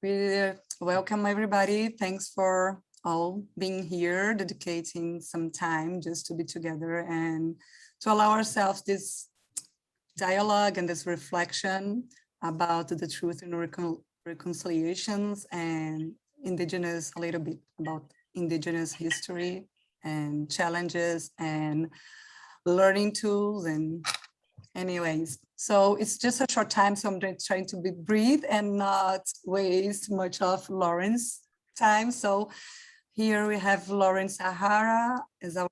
We welcome everybody. Thanks for all being here, dedicating some time just to be together and to allow ourselves this dialogue and this reflection about the truth and reconciliations and Indigenous, a little bit about Indigenous history and challenges and learning tools and anyways. So it's just a short time, so I'm trying to be brief and not waste much of Loren's time. So here we have Loren Sahara as our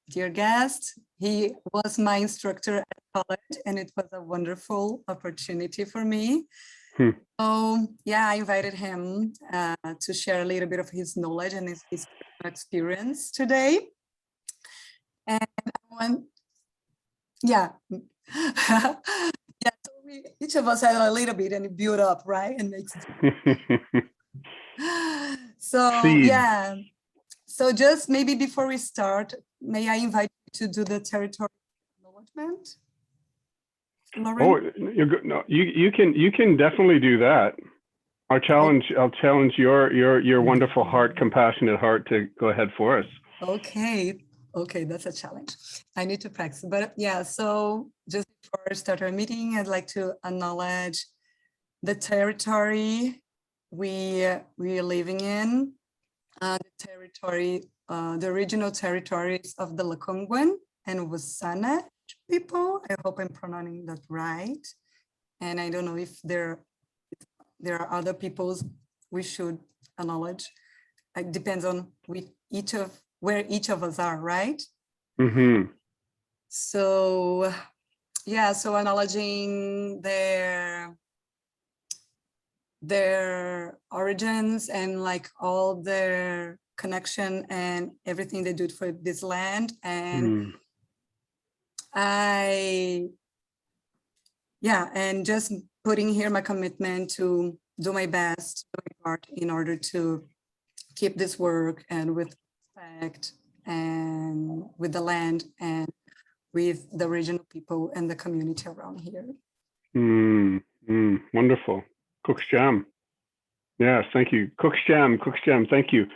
dear guest. He was my instructor at college, and it was a wonderful opportunity for me. So yeah, I invited him to share a little bit of his knowledge and his experience today. And yeah. Yeah, so each of us had a little bit and it built up, right? And makes so yeah. So just maybe before we start, may I invite you to do the territory acknowledgement? Loren? Oh, you're good. No, you can definitely do that. I'll challenge your wonderful heart, compassionate heart to go ahead for us. Okay, that's a challenge. I need to practice, but yeah, so just before I start our meeting, I'd like to acknowledge the territory we're living in, the territory, the original territories of the Lakongwen and Wasana people. I hope I'm pronouncing that right. And I don't know if there are other peoples we should acknowledge. It depends on where each of us are, right? Mm-hmm. So, yeah, so acknowledging their origins and like all their connection and everything they do for this land. And and just putting here my commitment to do my best, do my part in order to keep this work and with respect and with the land and with the regional people and the community around here. Wonderful. Cook's Jam. Yes, thank you. Cook's Jam, thank you.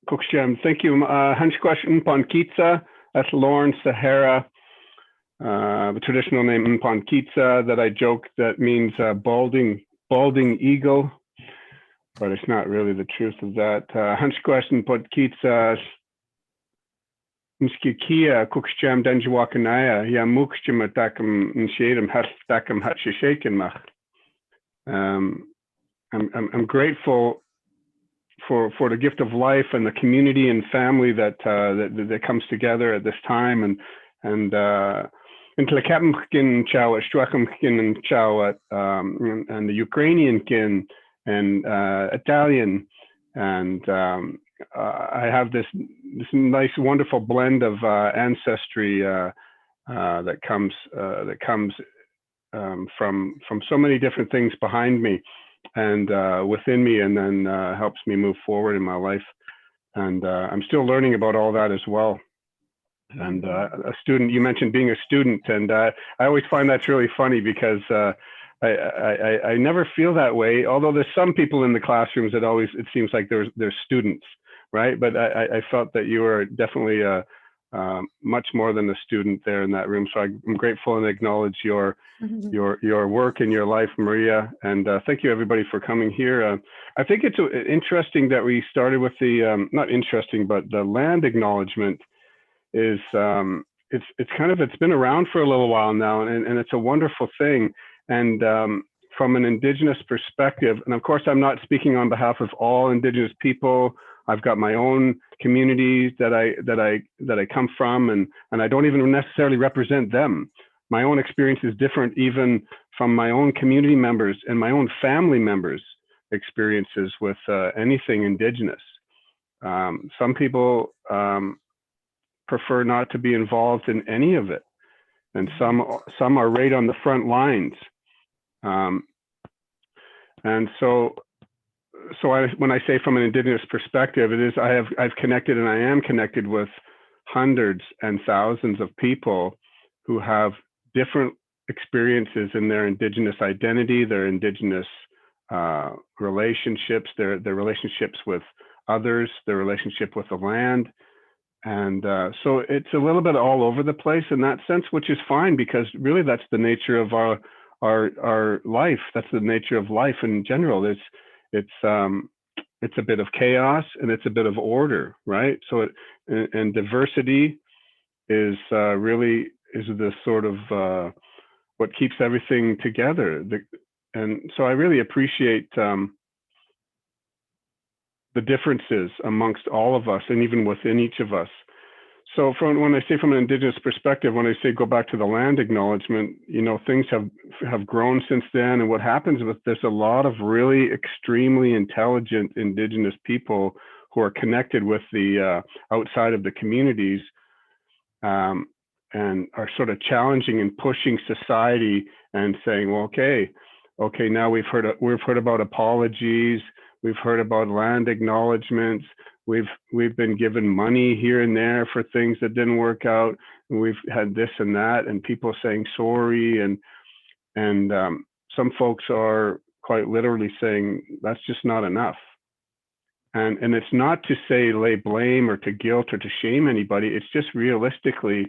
Cook's Jam, thank you. Hanshkwash Mponkitsa, that's Loren Sahara, the traditional name Mponkitsa that I joke that means balding eagle. But it's not really the truth of that. Hanshkwash Mponkitsa, Mskikia, Cookscham Denjwakanaya, Ya Mookscham Atakam Nshadam Hastakam Hatshishakenmach. I'm grateful for the gift of life and the community and family that comes together at this time and the Ukrainian kin and Italian and I have this nice wonderful blend of ancestry that comes from so many different things behind me and within me, and then helps me move forward in my life. And I'm still learning about all that as well. And a student, you mentioned being a student, and I always find that's really funny because I never feel that way. Although there's some people in the classrooms that always, it seems like there's students, right? But I felt that you were definitely much more than a student there in that room. So I'm grateful and acknowledge your work and your life, Maria. And thank you everybody for coming here. I think it's interesting that we started with the, not interesting, but the land acknowledgement is, it's been around for a little while now, and it's a wonderful thing. And from an Indigenous perspective, and of course, I'm not speaking on behalf of all Indigenous people. I've got my own communities that I come from, and I don't even necessarily represent them. My own experience is different even from my own community members and my own family members' experiences with anything Indigenous. Some people prefer not to be involved in any of it, and some are right on the front lines. And so when I say from an Indigenous perspective, it is I've connected and I am connected with hundreds and thousands of people who have different experiences in their Indigenous identity, their Indigenous relationships, their relationships with others, their relationship with the land. And so it's a little bit all over the place in that sense, which is fine, because really that's the nature of our life. That's the nature of life in general. It's a bit of chaos and it's a bit of order, right? So and diversity is really is the sort of what keeps everything together. And so I really appreciate the differences amongst all of us and even within each of us. So when I say from an Indigenous perspective, when I say go back to the land acknowledgement, things have grown since then. And what happens with this, a lot of really extremely intelligent Indigenous people who are connected with the outside of the communities, and are sort of challenging and pushing society and saying, well, okay, now we've heard about apologies, we've heard about land acknowledgements, we've been given money here and there for things that didn't work out, and we've had this and that, and people saying sorry, and some folks are quite literally saying that's just not enough. And it's not to say lay blame or to guilt or to shame anybody. It's just realistically,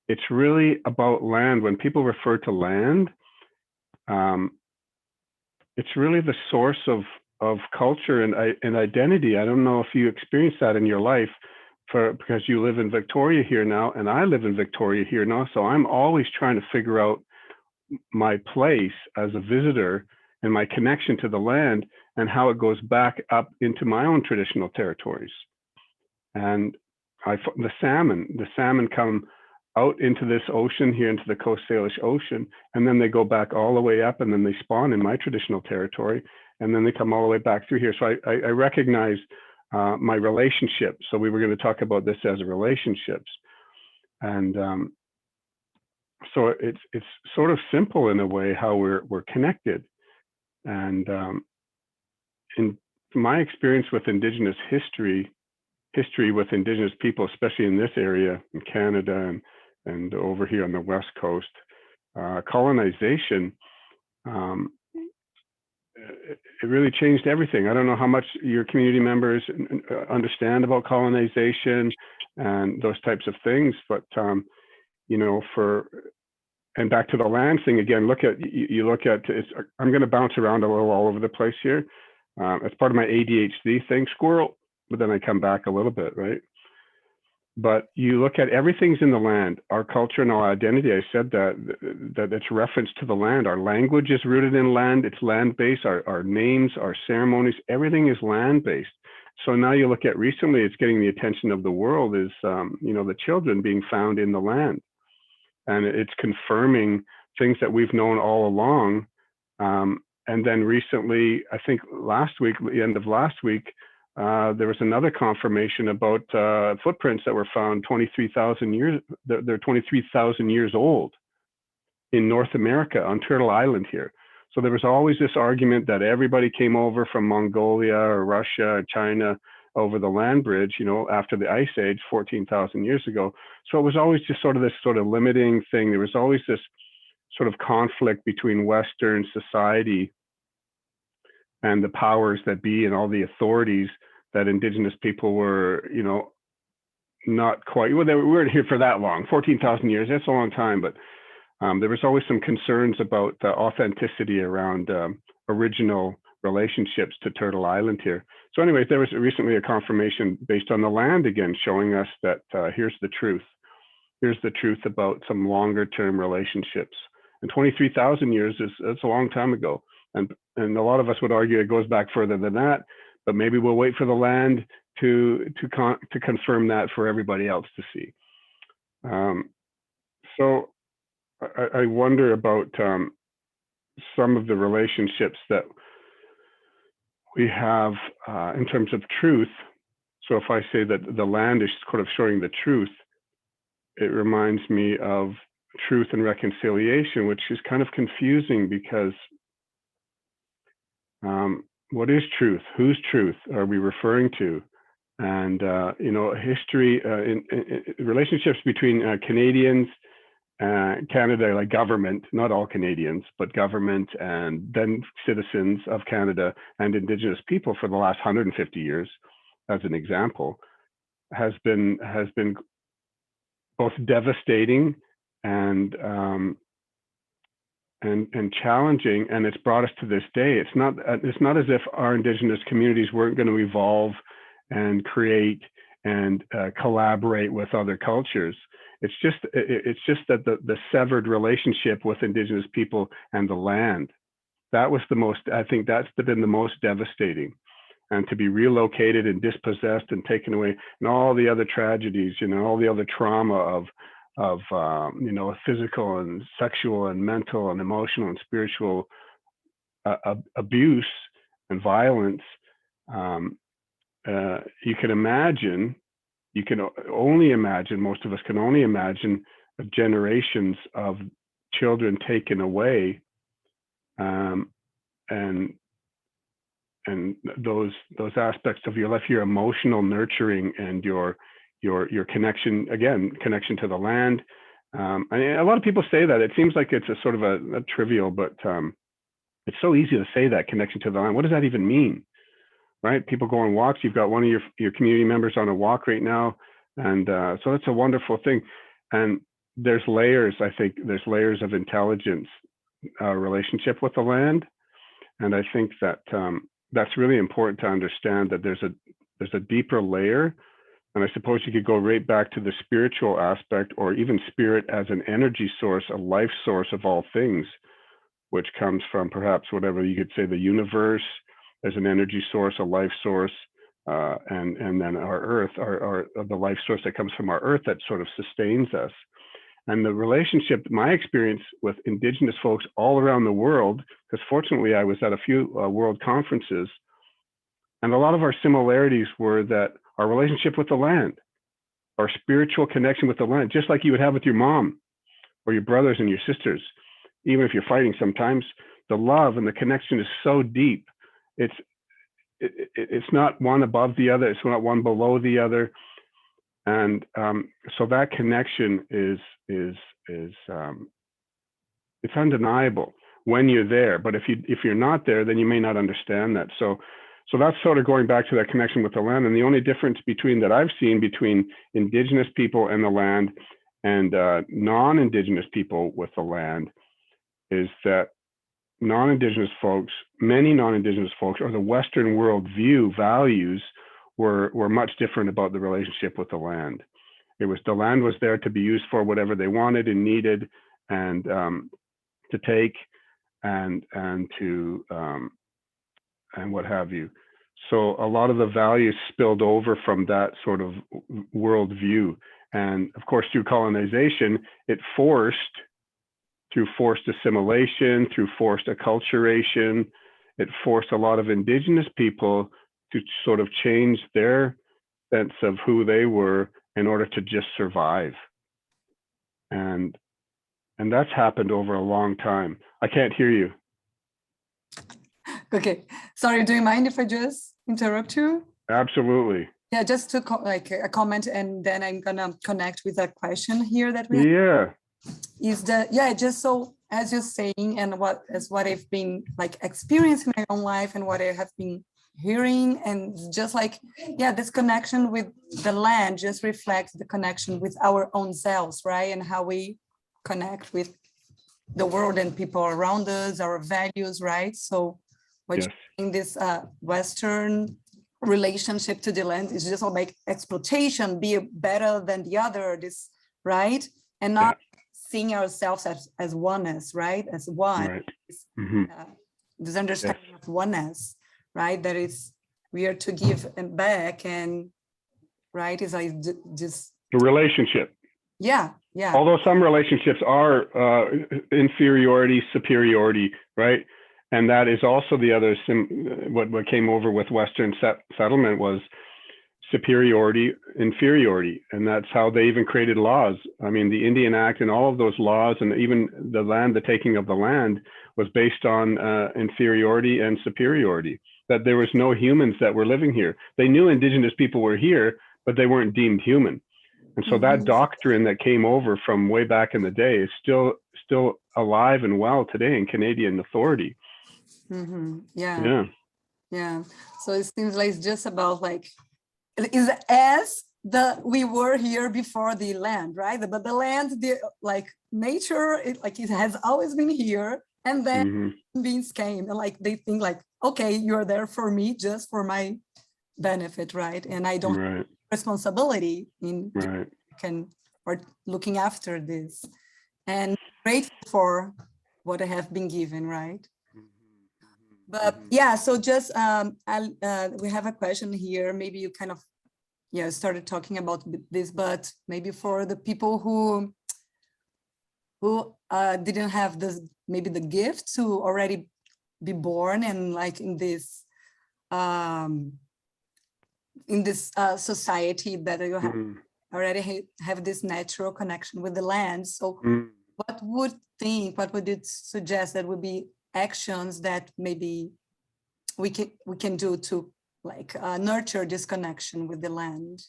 it's really about land. When people refer to land, it's really the source of culture and identity. I don't know if you experience that in your life, because you live in Victoria here now, and I live in Victoria here now. So I'm always trying to figure out my place as a visitor and my connection to the land and how it goes back up into my own traditional territories. And the salmon come out into this ocean here, into the Coast Salish Ocean, and then they go back all the way up, and then they spawn in my traditional territory, and then they come all the way back through here. So I recognize my relationship. So we were going to talk about this as relationships. And so it's sort of simple in a way how we're connected. And in my experience with Indigenous history with Indigenous people, especially in this area in Canada and over here on the West Coast, colonization, it really changed everything. I don't know how much your community members understand about colonization and those types of things, but and back to the land thing again, you look at I'm going to bounce around a little all over the place here. It's part of my ADHD thing, squirrel, but then I come back a little bit, right? But you look at everything's in the land, our culture and our identity. I said that it's reference to the land. Our language is rooted in land. It's land-based. Our names, our ceremonies, everything is land-based. So now you look at recently, it's getting the attention of the world is, the children being found in the land. And it's confirming things that we've known all along. And then recently, I think the end of last week, there was another confirmation about footprints that were found 23,000 years. They're 23,000 years old in North America on Turtle Island here. So there was always this argument that everybody came over from Mongolia or Russia or China over the land bridge, after the Ice Age, 14,000 years ago. So it was always just sort of this sort of limiting thing. There was always this sort of conflict between Western society and the powers that be and all the authorities that Indigenous people were, not quite, well, we weren't here for that long, 14,000 years, that's a long time, but there was always some concerns about the authenticity around original relationships to Turtle Island here. So anyways, there was recently a confirmation based on the land again, showing us that here's the truth. Here's the truth about some longer term relationships. And 23,000 years that's a long time ago. And a lot of us would argue it goes back further than that, but maybe we'll wait for the land to confirm that for everybody else to see. So I wonder about some of the relationships that we have in terms of truth. So if I say that the land is sort of showing the truth, it reminds me of truth and reconciliation, which is kind of confusing because what is truth? Whose truth are we referring to? And history, in relationships between Canadians Canada, like government, not all Canadians, but government and then citizens of Canada and Indigenous people for the last 150 years, as an example, has been both devastating and challenging, and it's brought us to this day. It's not as if our Indigenous communities weren't going to evolve and create and collaborate with other cultures. It's just that the severed relationship with Indigenous people and the land, that was the most, I think that's been the most devastating. And to be relocated and dispossessed and taken away, and all the other tragedies, all the other trauma of physical and sexual and mental and emotional and spiritual abuse and violence. You can imagine, most of us can only imagine generations of children taken away, and those aspects of your life, your emotional nurturing and your connection to the land. A lot of people say that. It seems like it's a sort of a trivial, but it's so easy to say that, connection to the land. What does that even mean? Right? People go on walks. You've got one of your community members on a walk right now. And so that's a wonderful thing. And there's layers, I think there's layers of intelligence, relationship with the land. And I think that that's really important to understand, that there's a deeper layer. And I suppose you could go right back to the spiritual aspect, or even spirit as an energy source, a life source of all things, which comes from perhaps whatever you could say, the universe as an energy source, a life source, and then our earth, the life source that comes from our earth that sort of sustains us. And the relationship, my experience with Indigenous folks all around the world, because fortunately I was at a few world conferences, and a lot of our similarities were that our relationship with the land, our spiritual connection with the land, just like you would have with your mom or your brothers and your sisters, even if you're fighting sometimes, the love and the connection is so deep. It's not one above the other, it's not one below the other. And so that connection is it's undeniable when you're there. But if you're not there, then you may not understand that. So that's sort of going back to that connection with the land. And the only difference that I've seen between Indigenous people and the land and non-Indigenous people with the land is that many non-Indigenous folks, or the Western world view values were much different about the relationship with the land. The land was there to be used for whatever they wanted and needed, and to take and to and what have you. So a lot of the values spilled over from that sort of worldview, and of course through colonization, through forced assimilation, through forced acculturation, it forced a lot of Indigenous people to sort of change their sense of who they were in order to just survive. And that's happened over a long time. I can't hear you. Okay, sorry, do you mind if I just interrupt you? Absolutely. Yeah, just to a comment, and then I'm gonna connect with a question here that we have. Just so as you're saying, and what I've been experiencing in my own life and what I have been hearing, and just this connection with the land just reflects the connection with our own selves, right? And how we connect with the world and people around us, our values, right? So what you're saying, this Western relationship to the land is just exploitation, be better than the other, this, right? And not seeing ourselves as oneness, right? As one. Right. Mm-hmm. This understanding of oneness, right? That is, we are to give and back, and right is just the relationship. Yeah. Although some relationships are inferiority, superiority, right? And that is also the other what came over with Western settlement was superiority, inferiority, and that's how they even created laws. I mean, the Indian Act and all of those laws, and even the taking of the land, was based on inferiority and superiority. That there was no humans that were living here. They knew Indigenous people were here, but they weren't deemed human. And so that doctrine that came over from way back in the day is still alive and well today in Canadian authority. Yeah. Yeah. So it seems like it's just about like, it is as we were here before the land, right? But the land, like nature, it has always been here, and then beings came and like they think like, okay, you're there for me, just for my benefit, right? And I don't have responsibility in or looking after this, and grateful for what I have been given, right? But yeah, so just we have a question here. Maybe you kind of started talking about this, but maybe for the people who didn't have maybe the gift to already be born and like in this society that you have already have this natural connection with the land. So what would you suggest that would be actions that maybe we can do to like nurture this connection with the land?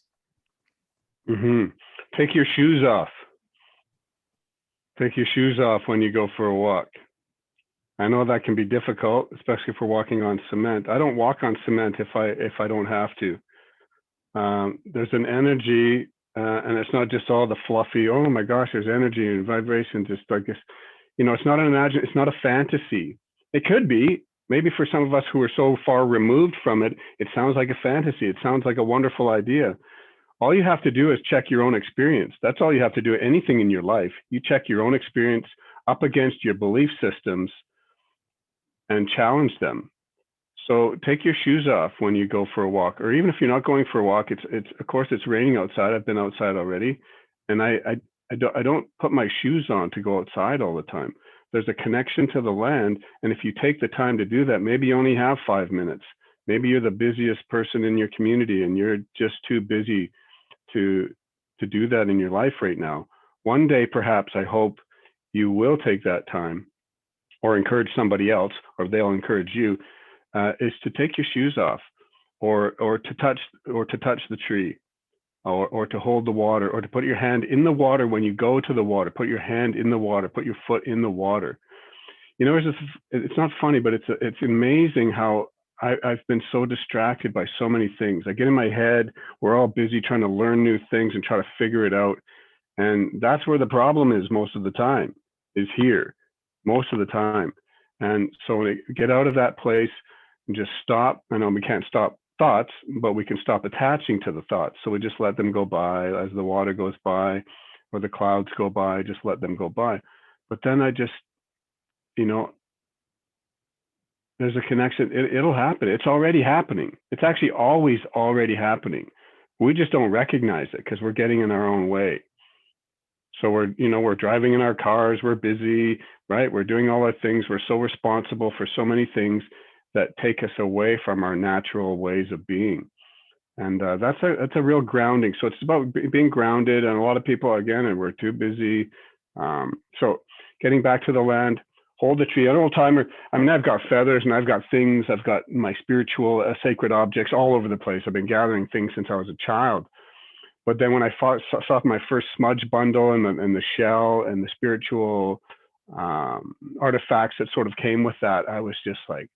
Take your shoes off. Take your shoes off when you go for a walk. I know that can be difficult, especially if we're walking on cement. I don't walk on cement if I don't have to. There's an energy, and it's not just all the fluffy, oh my gosh, there's energy and vibration, just like this. It's not it's not a fantasy. It could be. Maybe for some of us who are so far removed from it, it sounds like a fantasy. It sounds like a wonderful idea. All you have to do is check your own experience. That's all you have to do. Anything in your life, you check your own experience up against your belief systems and challenge them. So take your shoes off when you go for a walk, or even if you're not going for a walk, it's of course it's raining outside. I've been outside already, and I don't put my shoes on to go outside all the time. There's a connection to the land, and if you take the time to do that, maybe you only have 5 minutes. Maybe you're the busiest person in your community, and you're just too busy to do that in your life right now. One day, perhaps, I hope you will take that time, or encourage somebody else, or they'll encourage you, is to take your shoes off, or to touch the tree, or to hold the water, or to put your hand in the water when you go to the water. Put your hand in the water. Put your foot in the water. It's not funny, but it's amazing how I've been so distracted by so many things. I get in my head. We're all busy trying to learn new things and try to figure it out. And that's where the problem is most of the time, is here, most of the time. And so when I get out of that place and just stop. I know we can't stop thoughts, but we can stop attaching to the thoughts. So we just let them go by as the water goes by, or the clouds go by, just let them go by. But then I just, there's a connection. It'll happen. It's already happening. It's actually always already happening. We just don't recognize it because we're getting in our own way. So we're driving in our cars, we're busy, right? We're doing all our things. We're so responsible for so many things that take us away from our natural ways of being. And that's a real grounding. So it's about being grounded. And a lot of people, again, and we're too busy. So getting back to the land, hold the tree. An old timer. I mean, I've got feathers and I've got things. I've got my spiritual sacred objects all over the place. I've been gathering things since I was a child. But then when I saw my first smudge bundle and the shell and the spiritual artifacts that sort of came with that, I was just like,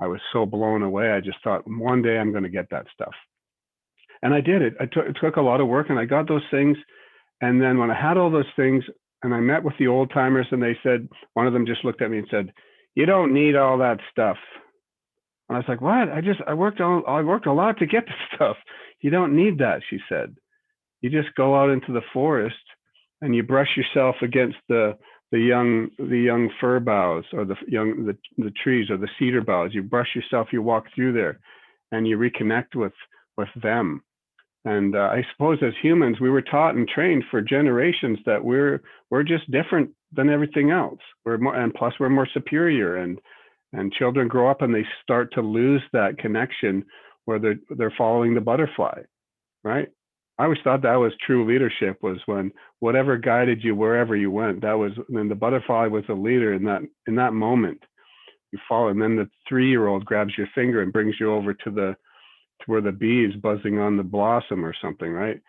I was so blown away. I just thought, one day I'm going to get that stuff. And I did it. It took a lot of work, and I got those things. And then when I had all those things, and I met with the old timers, and they said, one of them just looked at me and said, "You don't need all that stuff." And I was like, "What? I worked a lot to get the stuff. You don't need that," she said. "You just go out into the forest and you brush yourself against the young fir boughs, or the trees, or the cedar boughs. You brush yourself, you walk through there, and you reconnect with them." And I suppose as humans, we were taught and trained for generations that we're just different than everything else. We're more, and plus we're more superior. And children grow up and they start to lose that connection where they're following the butterfly, right? I always thought that was true leadership, was when whatever guided you wherever you went, that was when the butterfly was the leader in that moment. You follow, and then the 3-year-old grabs your finger and brings you over to where the bee is buzzing on the blossom or something, right?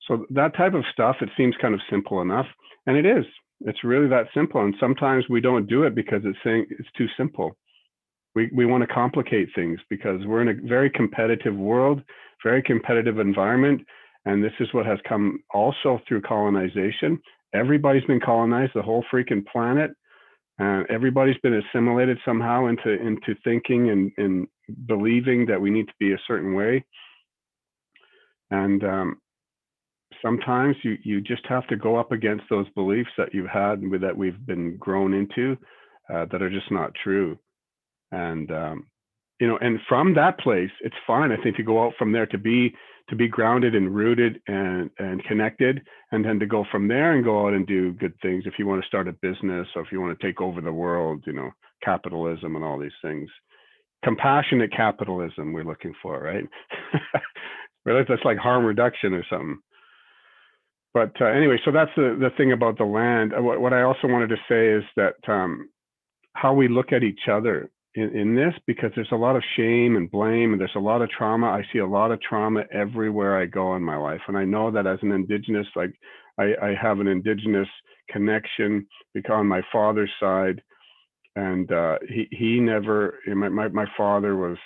So that type of stuff, it seems kind of simple enough, and it is. It's really that simple. And sometimes we don't do it because it's saying it's too simple. We want to complicate things because we're in a very competitive world, very competitive environment. And this is what has come also through colonization. Everybody's been colonized, the whole freaking planet. And everybody's been assimilated somehow into thinking and believing that we need to be a certain way. And sometimes you just have to go up against those beliefs that you've had, that we've been grown into, that are just not true. And and from that place, it's fine, I think, to go out from there to be grounded and rooted and connected, and then to go from there and go out and do good things. If you want to start a business, or if you want to take over the world, capitalism and all these things, compassionate capitalism we're looking for, right? That's like harm reduction or something. But anyway, so that's the thing about the land. What I also wanted to say is that how we look at each other in this, because there's a lot of shame and blame, and there's a lot of trauma. I see a lot of trauma everywhere I go in my life. And I know that as an Indigenous, like I have an Indigenous connection because on my father's side. And he never, my father was,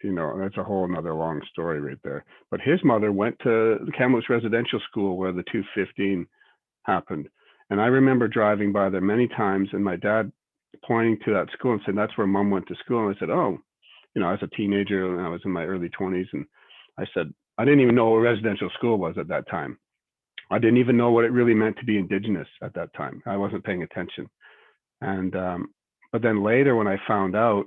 that's a whole another long story right there. But his mother went to the Kamloops Residential School where the 215 happened. And I remember driving by there many times, and my dad pointing to that school and saying, that's where Mom went to school. And I said, oh, as a teenager, and I was in my early 20s. And I said, I didn't even know what residential school was at that time. I didn't even know what it really meant to be Indigenous at that time. I wasn't paying attention. And but then later, when I found out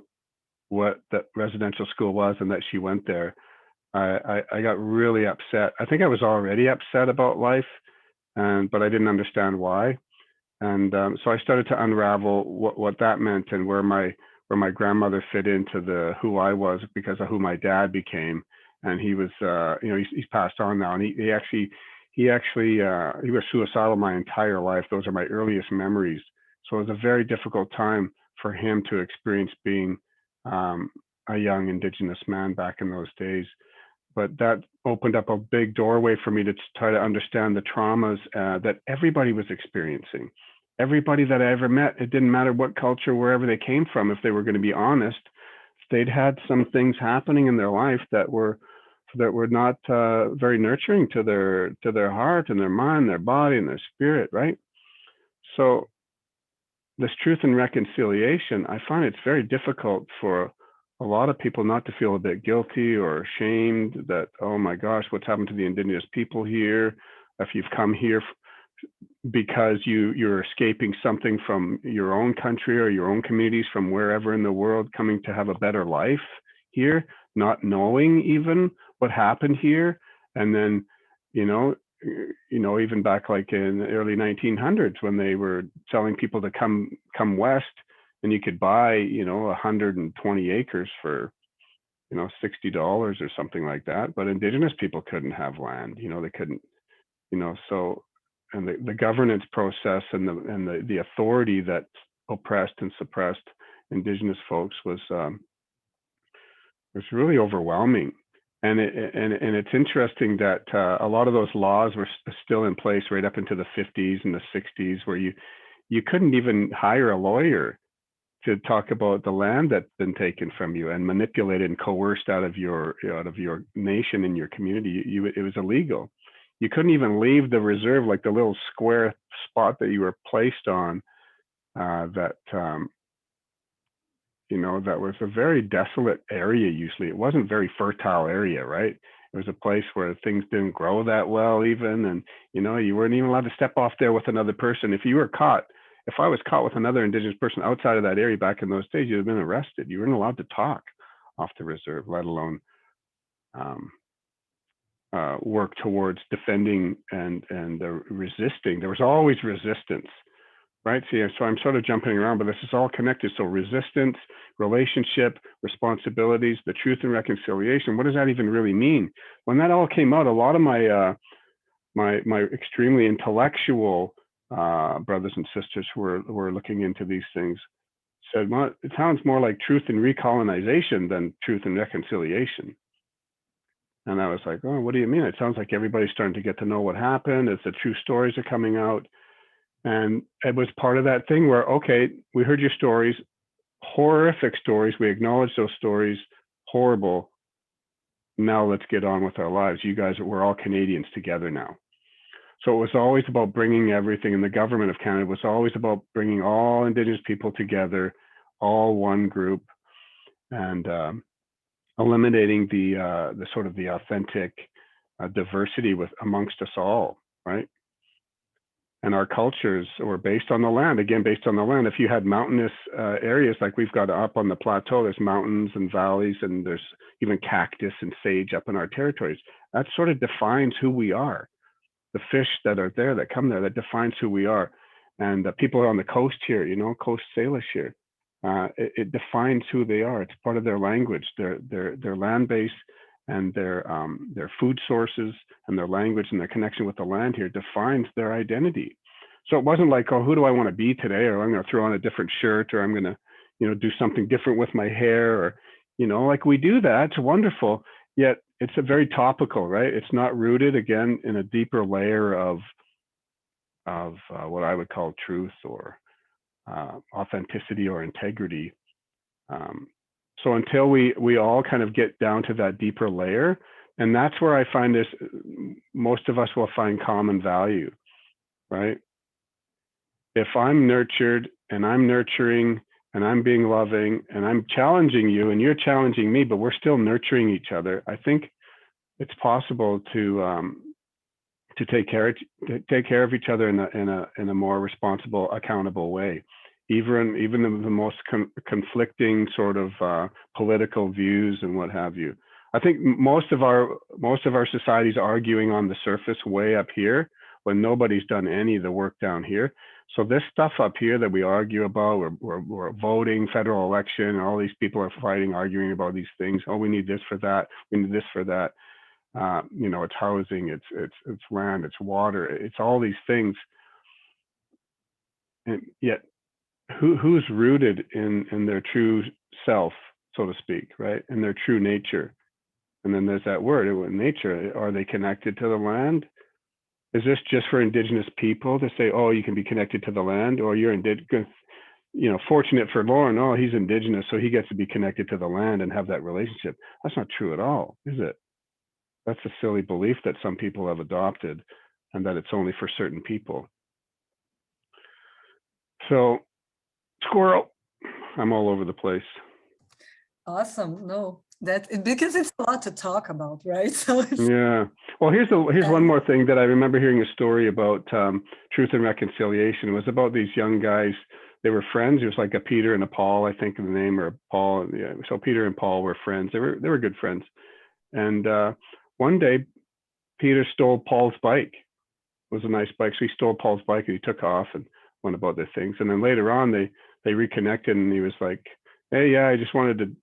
what that residential school was and that she went there, I got really upset. I think I was already upset about life, but I didn't understand why. And so I started to unravel what that meant, and where my grandmother fit into who I was because of who my dad became. And he was, he's passed on now, and he was suicidal my entire life. Those are my earliest memories. So it was a very difficult time for him to experience being a young Indigenous man back in those days. But that opened up a big doorway for me to try to understand the traumas that everybody was experiencing. Everybody that I ever met, it didn't matter what culture, wherever they came from, if they were going to be honest, they'd had some things happening in their life that were not very nurturing to their heart and their mind, their body and their spirit, right? So this truth and reconciliation, I find it's very difficult for a lot of people not to feel a bit guilty or ashamed that, oh my gosh, what's happened to the Indigenous people here? If you've come here because you're escaping something from your own country or your own communities from wherever in the world, coming to have a better life here, not knowing even what happened here. And then, even back like in the early 1900s, when they were telling people to come west, and you could buy, 120 acres for, $60 or something like that. But Indigenous people couldn't have land, they couldn't, so, and the governance process and the authority that oppressed and suppressed Indigenous folks was really overwhelming. And it's interesting that a lot of those laws were still in place right up into the 50s and the 60s, where you couldn't even hire a lawyer to talk about the land that's been taken from you and manipulated and coerced out of your nation and your community. It was illegal. You couldn't even leave the reserve, like the little square spot that you were placed on. That was a very desolate area. Usually, it wasn't a very fertile area, right? It was a place where things didn't grow that well, even, and you weren't even allowed to step off there with another person. If I was caught with another Indigenous person outside of that area back in those days, you'd have been arrested. You weren't allowed to talk off the reserve, let alone work towards defending and resisting. There was always resistance, right? So I'm sort of jumping around, but this is all connected. So resistance, relationship, responsibilities, the truth and reconciliation. What does that even really mean? When that all came out, a lot of my extremely intellectual brothers and sisters who were looking into these things said, well, it sounds more like truth and recolonization than truth and reconciliation. And I was like, oh, what do you mean? It sounds like everybody's starting to get to know what happened. It's the true stories are coming out. And it was part of that thing where, okay, we heard your stories, horrific stories. We acknowledge those stories, horrible. Now let's get on with our lives. You guys, we're all Canadians together now. So it was always about bringing everything, and the government of Canada was always about bringing all Indigenous people together, all one group, and eliminating the sort of the authentic diversity with amongst us all, right? And our cultures were based on the land, again, based on the land. If you had mountainous areas, like we've got up on the plateau, there's mountains and valleys, and there's even cactus and sage up in our territories. That sort of defines who we are. The fish that are there, that come there, that defines who we are. And people are on the coast here, you know, Coast Salish here. It defines who they are. It's part of their language, their land base, and their food sources, and their language, and their connection with the land here defines their identity. So it wasn't like, oh, who do I want to be today? Or I'm going to throw on a different shirt, or I'm going to, you know, do something different with my hair, or, you know, like we do that. It's wonderful. Yet it's a very topical, right? It's not rooted, again, in a deeper layer of what I would call truth or authenticity or integrity. So until we all kind of get down to that deeper layer, and that's where I find this, most of us will find common value, right? If I'm nurtured and I'm nurturing and I'm being loving and I'm challenging you and you're challenging me, but we're still nurturing each other, I think it's possible to take care of each other in a more responsible, accountable way. Even the most conflicting sort of political views and what have you. I think most of our society is arguing on the surface way up here when nobody's done any of the work down here. So this stuff up here that we argue about, we're voting, federal election, all these people are fighting, arguing about these things. Oh, we need this for that. We need this for that. You know, it's housing, it's land, it's water, it's all these things. And yet, who's rooted in their true self, so to speak, right? In their true nature. And then there's that word, nature. Are they connected to the land? Is this just for Indigenous people to say, oh, you can be connected to the land, or you're Indigenous, you know, fortunate for Loren, oh, he's Indigenous, so he gets to be connected to the land and have that relationship. That's not true at all, is it? That's a silly belief that some people have adopted, and that it's only for certain people. So, squirrel, I'm all over the place. Awesome. No, because it's a lot to talk about, right? So yeah. Well, here's one more thing that I remember hearing a story about truth and reconciliation. It was about these young guys. They were friends. It was like a Peter and a Paul, I think, in the name, or Paul. Yeah. So Peter and Paul were friends. They were good friends. And one day, Peter stole Paul's bike. It was a nice bike, so he stole Paul's bike and he took off and went about their things. And then later on, they reconnected, and he was like, "Hey, yeah, I just wanted to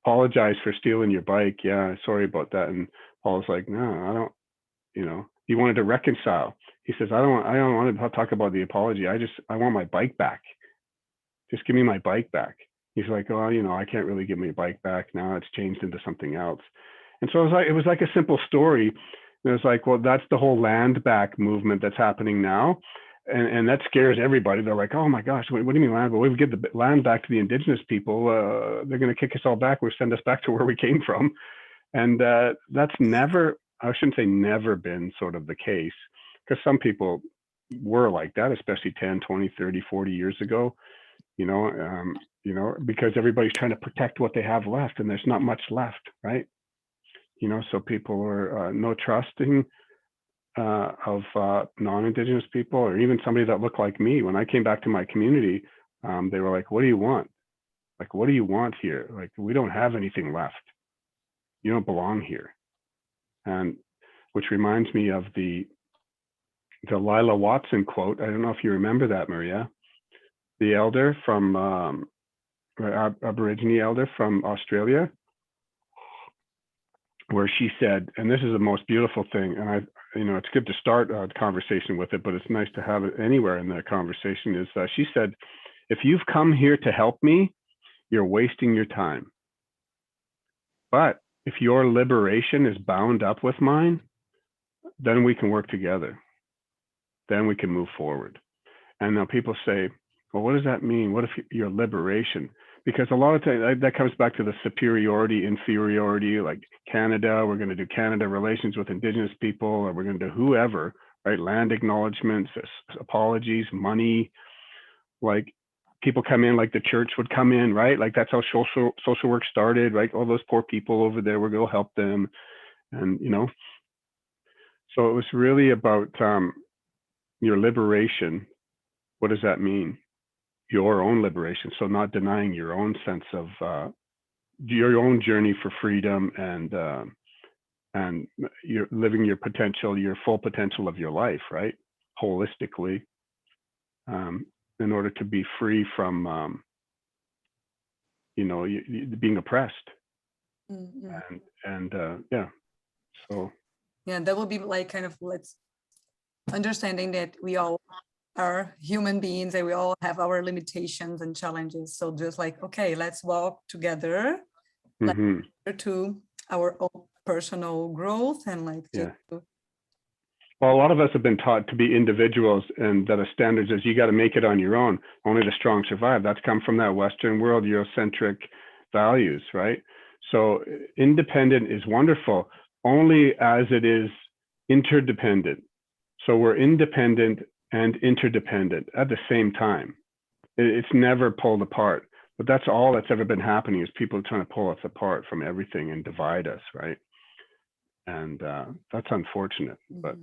apologize for stealing your bike. Yeah, sorry about that." And Paul was like, "No, I don't." You know, he wanted to reconcile. He says, "I don't want to talk about the apology. I want my bike back. Just give me my bike back." He's like, "Oh, you know, I can't really give my bike back now. It's changed into something else." And so it was like a simple story. And it was like, well, that's the whole land back movement that's happening now. And that scares everybody. They're like, oh my gosh, what do you mean land? Well, we give the land back to the Indigenous people. They're going to kick us all back. Or send us back to where we came from. And that's never, I shouldn't say never been sort of the case, because some people were like that, especially 10, 20, 30, 40 years ago, you know, because everybody's trying to protect what they have left, and there's not much left, right? You know, so people are no trusting of non-Indigenous people, or even somebody that looked like me. When I came back to my community, they were like, "What do you want? Like, what do you want here? Like, we don't have anything left. You don't belong here." And which reminds me of the Lila Watson quote. I don't know if you remember that, Maria, the elder from Aborigine elder from Australia, where she said, and this is the most beautiful thing, and it's good to start a conversation with it, but it's nice to have it anywhere in the conversation, is she said, "If you've come here to help me, you're wasting your time. But if your liberation is bound up with mine, then we can work together. Then we can move forward. And now people say, well, what does that mean? What if your liberation? Because a lot of times that comes back to the superiority, inferiority, like Canada, we're going to do Canada relations with Indigenous people, or we're going to do whoever, right? Land acknowledgements, apologies, money, like people come in, like the church would come in, right? Like that's how social work started, right? All those poor people over there, we're going to help them. And, you know, so it was really about your liberation. What does that mean? Your own liberation. So not denying your own sense of your own journey for freedom, and you're living your potential, your full potential of your life, right? Holistically, in order to be free from, you know, being oppressed. Mm-hmm. And yeah, so. Yeah, that will be like kind of let's understanding that we all are human beings and we all have our limitations and challenges. So just like, okay, let's walk together to our own personal growth and like Yeah. to Well, a lot of us have been taught to be individuals, and that a standard is you got to make it on your own. Only the strong survive. That's come from that Western world, Eurocentric values, right? So independent is wonderful, only as it is interdependent. So we're independent and interdependent at the same time. It's never pulled apart. But that's all that's ever been happening, is people trying to pull us apart from everything and divide us, right? And that's unfortunate, but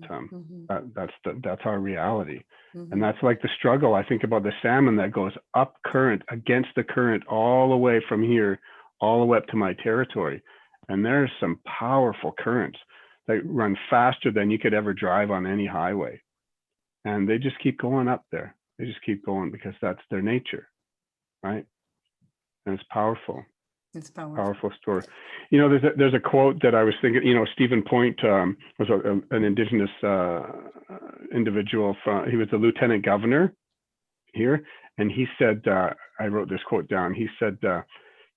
that's our reality. And that's like the struggle. I think about the salmon that goes up current, against the current, all the way from here, all the way up to my territory. And there's some powerful currents that run faster than you could ever drive on any highway. And they just keep going up there. They just keep going because that's their nature, right? And it's powerful. it's Powerful story. You know, there's a quote that I was thinking, you know, Stephen Point was an Indigenous individual. He was the lieutenant governor here. And he said, I wrote this quote down. He said,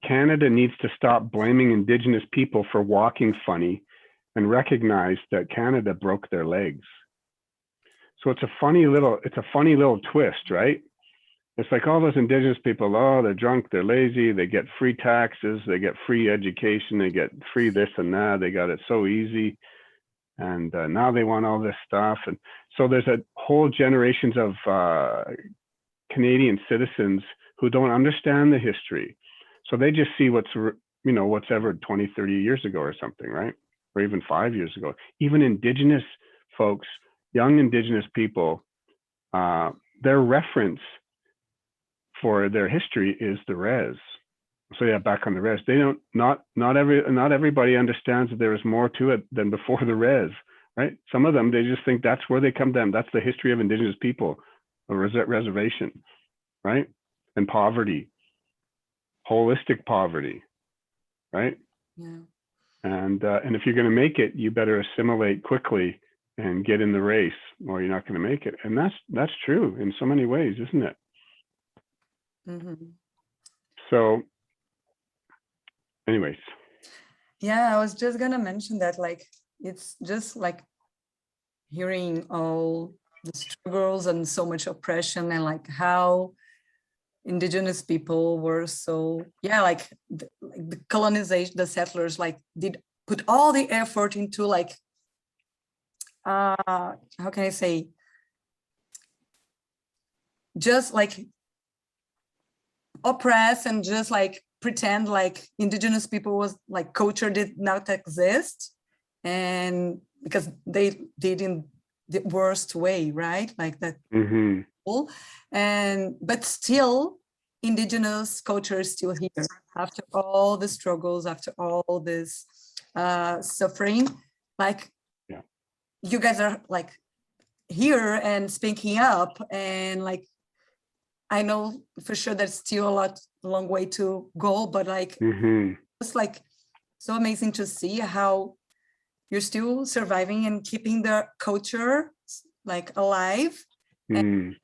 Canada needs to stop blaming Indigenous people for walking funny and recognize that Canada broke their legs. So it's a funny little twist, right? It's like all those Indigenous people, oh, they're drunk, they're lazy, they get free taxes, they get free education, they get free this and that, they got it so easy. And now they want all this stuff. And so there's a whole generations of Canadian citizens who don't understand the history. So they just see what's ever 20, 30 years ago or something, right? Or even 5 years ago. Even Indigenous folks, young Indigenous people, their reference for their history is the res. So yeah, back on the res. They don't, not everybody understands that there is more to it than before the res, right? Some of them, they just think that's where they come from. That's the history of Indigenous people, a reservation, right? And poverty, holistic poverty, right? Yeah. And if you're going to make it, you better assimilate quickly and get in the race, or you're not going to make it. And that's true in so many ways, isn't it? So anyways. Yeah, I was just gonna mention that, like, it's just like hearing all the struggles and so much oppression, and like how Indigenous people were so, yeah, like the colonization, the settlers like did put all the effort into like, how can I say, just like oppress and just like pretend like Indigenous people was like culture did not exist, and because they did in the worst way, right? Like that. And but still Indigenous culture is still here after all the struggles, after all this suffering. Like, yeah, you guys are like here and speaking up, and like I know for sure there's still a long way to go, but like it's like so amazing to see how you're still surviving and keeping the culture like alive, and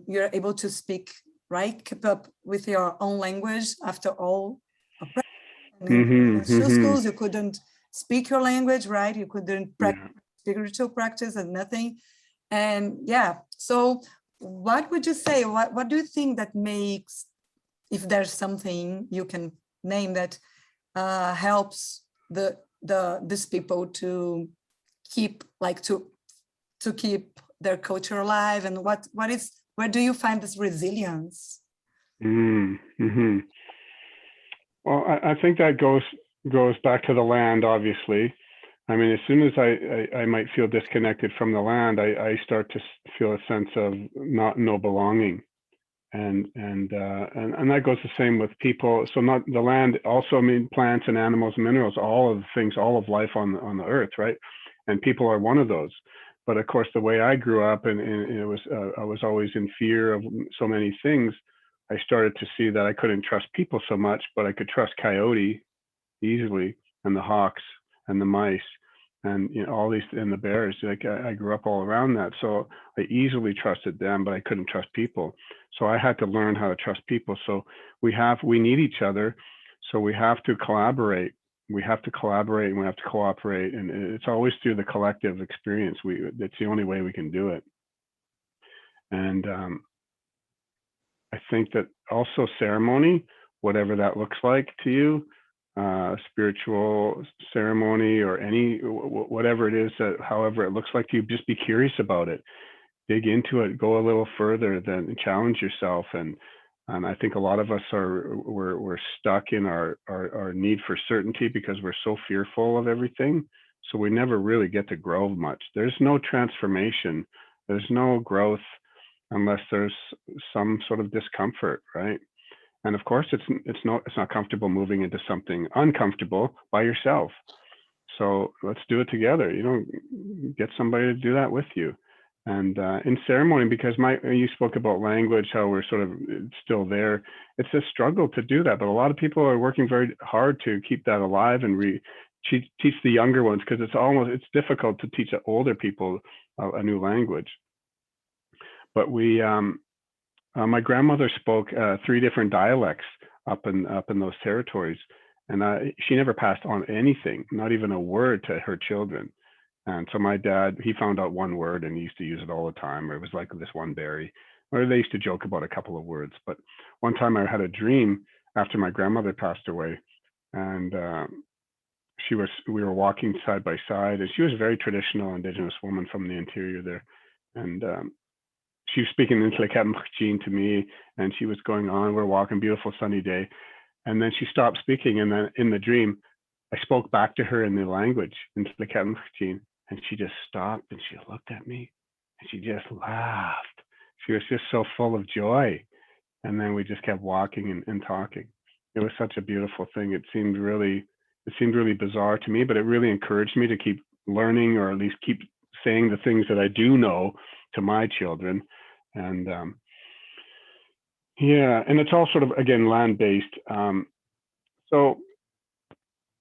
you're able to speak, right? Keep up with your own language after all oppression. In schools, you couldn't speak your language, right? You couldn't Yeah. practice spiritual practice and nothing. And yeah, so what would you say? What do you think that makes, if there's something you can name that helps these people to keep to keep their culture alive, and where do you find this resilience? Mm-hmm. Well, I think that goes back to the land, obviously. I mean, as soon as I might feel disconnected from the land, I start to feel a sense of no belonging, and that goes the same with people. So not the land, also, I mean, plants and animals and minerals, all of the things, all of life on the earth, right? And people are one of those. But of course, the way I grew up, and it was I was always in fear of so many things. I started to see that I couldn't trust people so much, but I could trust coyote easily, and the hawks and the mice, and all these, and the bears. Like I grew up all around that, so I easily trusted them, but I couldn't trust people. So I had to learn how to trust people. So we need each other. So we have to collaborate. We have to collaborate, and we have to cooperate, and it's always through the collective experience. That's the only way we can do it. And I think that also ceremony, whatever that looks like to you, spiritual ceremony or whatever it is, that however it looks like to you, just be curious about it, dig into it, go a little further, then challenge yourself. And I think a lot of us we're stuck in our need for certainty because we're so fearful of everything. So we never really get to grow much. There's no transformation. There's no growth unless there's some sort of discomfort, right? And of course, it's not comfortable moving into something uncomfortable by yourself. So let's do it together. Get somebody to do that with you. And in ceremony, because you spoke about language, how we're sort of still there. It's a struggle to do that, but a lot of people are working very hard to keep that alive and teach the younger ones, because it's difficult to teach older people a new language. But my grandmother spoke 3 different dialects up in those territories, and she never passed on anything, not even a word, to her children. And so my dad, he found out 1 word, and he used to use it all the time. Or it was like this one berry, or they used to joke about a couple of words. But one time I had a dream after my grandmother passed away, and we were walking side by side, and she was a very traditional Indigenous woman from the interior there, and she was speaking to me, and she was going on. We're walking, beautiful sunny day, and then she stopped speaking. And then in the dream, I spoke back to her in the language, and she just stopped, and she looked at me, and she just laughed. She was just so full of joy. And then we just kept walking and talking. It was such a beautiful thing. It seemed really bizarre to me, but it really encouraged me to keep learning, or at least keep saying the things that I do know to my children. And and it's all sort of, again, land-based. So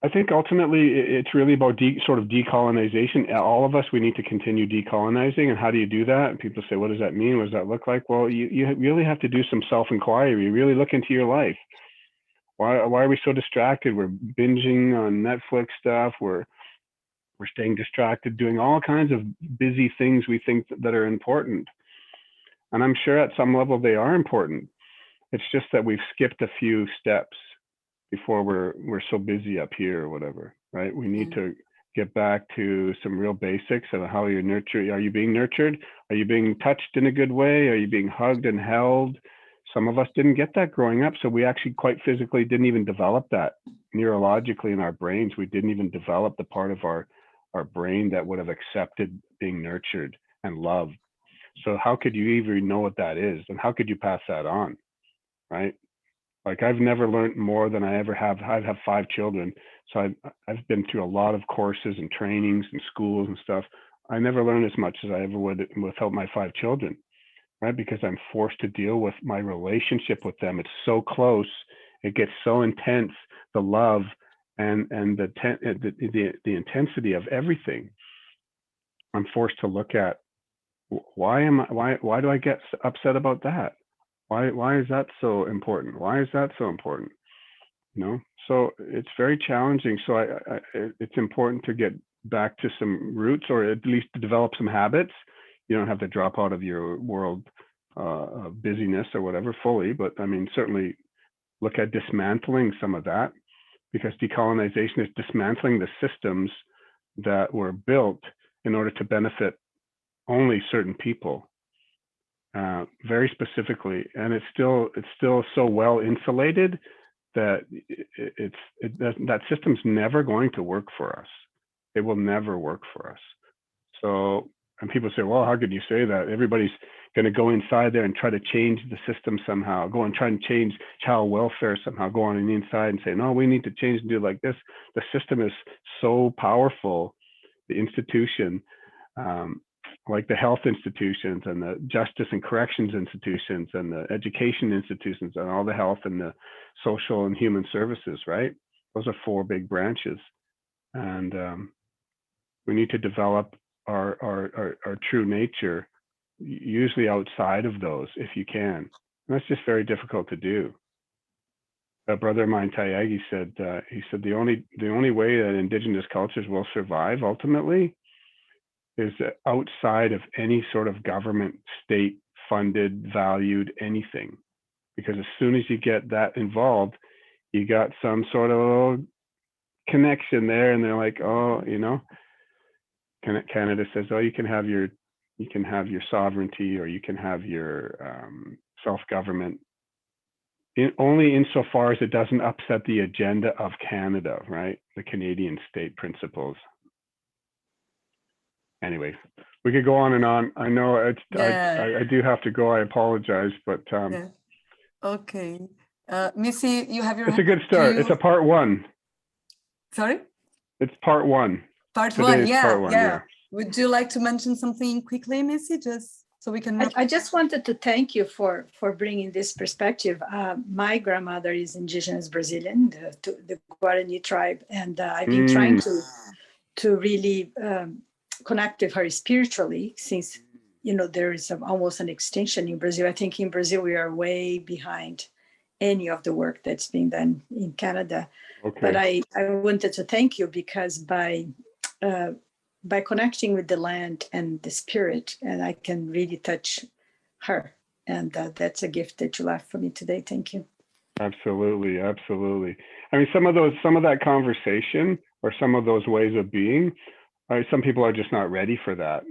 I think ultimately it's really about sort of decolonization. All of us, we need to continue decolonizing. And how do you do that? And people say, what does that mean? What does that look like? Well, you really have to do some self-inquiry. Really look into your life. Why are we so distracted? We're binging on Netflix stuff. We're staying distracted, doing all kinds of busy things we think that are important. And I'm sure at some level they are important. It's just that we've skipped a few steps before we're so busy up here or whatever, right? We need to get back to some real basics of how you're nurtured. Are you being nurtured? Are you being touched in a good way? Are you being hugged and held? Some of us didn't get that growing up, so we actually quite physically didn't even develop that neurologically in our brains. We didn't even develop the part of our brain that would have accepted being nurtured and loved. So how could you even know what that is? And how could you pass that on, right? Like, I've never learned more than I ever have. I have 5 children. So I've been through a lot of courses and trainings and schools and stuff. I never learned as much as I ever would without my 5 children, right? Because I'm forced to deal with my relationship with them. It's so close. It gets so intense, the love and the intensity of everything. I'm forced to look at, why do I get upset about that? Why is that so important? Why is that so important? So it's very challenging. So it's important to get back to some roots, or at least to develop some habits. You don't have to drop out of your world of busyness or whatever fully, but I mean, certainly look at dismantling some of that, because decolonization is dismantling the systems that were built in order to benefit only certain people, very specifically. And it's still so well insulated that that system's never going to work for us. It will never work for us. So, and people say, well, how could you say that? Everybody's going to go inside there and try to change the system somehow, go and try and change child welfare somehow, go on the inside and say, no, we need to change and do it like this. The system is so powerful, the institution, like the health institutions and the justice and corrections institutions and the education institutions and all the health and the social and human services, right? Those are 4 big branches. And we need to develop our true nature, usually outside of those, if you can. And that's just very difficult to do. A brother of mine, Tayagi, said, he said the only way that Indigenous cultures will survive ultimately is outside of any sort of government, state funded, valued anything. Because as soon as you get that involved, you got some sort of connection there, and they're like, oh, Canada says, oh, you can have your sovereignty, or you can have your self-government, only insofar as it doesn't upset the agenda of Canada, right? The Canadian state principles. Anyway, we could go on and on. I know I do have to go. I apologize, but yeah. Okay, Missy, you have your. It's a good start. It's a part 1. Sorry. It's part 1. Part Today 1, is yeah, part one, yeah. Would you like to mention something quickly, Missy, just so we can? I just wanted to thank you for bringing this perspective. My grandmother is Indigenous Brazilian, the Guarani tribe, and I've been trying to really connect with her spiritually, since there is almost an extinction in Brazil. I think in Brazil we are way behind any of the work that's being done in Canada. Okay. But I wanted to thank you, because by connecting with the land and the spirit, and I can really touch her, and that's a gift that you left for me today. Thank you. Absolutely. I mean, some of that conversation, or some of those ways of being, some people are just not ready for that.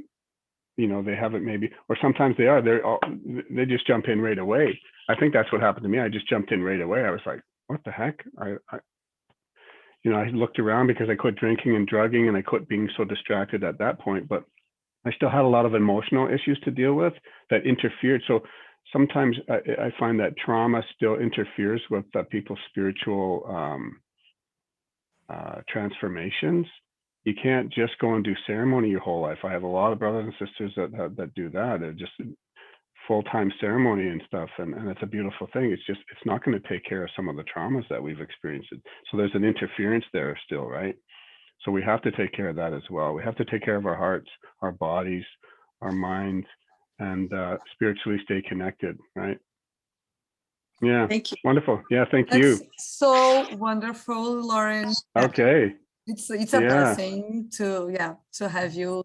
They haven't maybe, or sometimes they are. They just jump in right away. I think that's what happened to me. I just jumped in right away. I was like, what the heck? I looked around because I quit drinking and drugging, and I quit being so distracted at that point, but I still had a lot of emotional issues to deal with that interfered. So sometimes I find that trauma still interferes with people's spiritual transformations. You can't just go and do ceremony your whole life. I have a lot of brothers and sisters that do that. They're just full-time ceremony and stuff, and it's a beautiful thing. It's not going to take care of some of the traumas that we've experienced. So there's an interference there still, right? So we have to take care of that as well. We have to take care of our hearts, our bodies, our minds, and spiritually stay connected, right? Yeah. Thank you. Wonderful. Yeah, thank you. So wonderful, Loren. Okay. It's a blessing to have you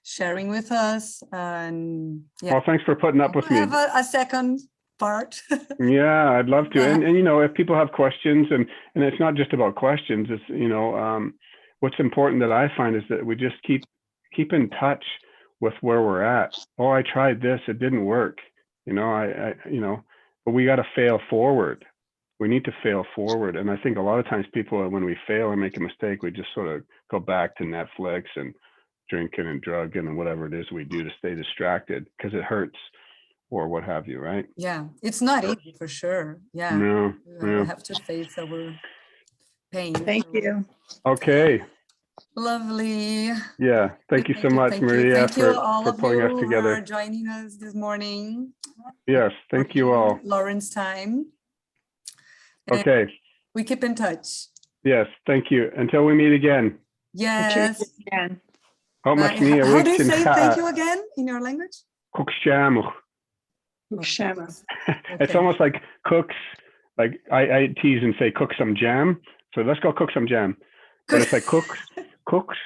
sharing with us, and well, thanks for putting up with me. Have a second part. Yeah, I'd love to. And if people have questions, and it's not just about questions, it's what's important that I find is that we just keep in touch with where we're at. Oh, I tried this, it didn't work. But we got to fail forward. We need to fail forward. And I think a lot of times people, when we fail and make a mistake, we just sort of go back to Netflix and drinking and drugging and whatever it is we do to stay distracted because it hurts or what have you, right? Yeah, it's not easy for sure. Yeah, no. We have to face our pain. Thank you. Okay. Lovely. Yeah, thank you so much, Maria, for pulling us together. For joining us this morning. Yes, thank you all. Loren's time. Okay. We keep in touch. Yes, thank you. Until we meet again. Yes. How do you say thank you again in your language? It's almost like cooks like I tease and say, cook some jam. So let's go cook some jam. But it's like cooks,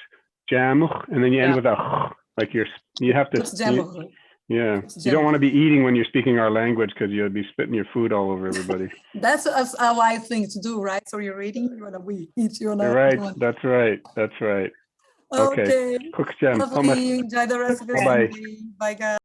jam, and then you end with a, like you have to, yeah. You don't want to be eating when you're speaking our language because you'll be spitting your food all over everybody. That's a wise thing to do, right? So you're eating, you want to eat, you want to. Right, that's right, that's right. Okay, cook jam. Lovely. Enjoy the rest of your Bye-bye. day. Bye, guys.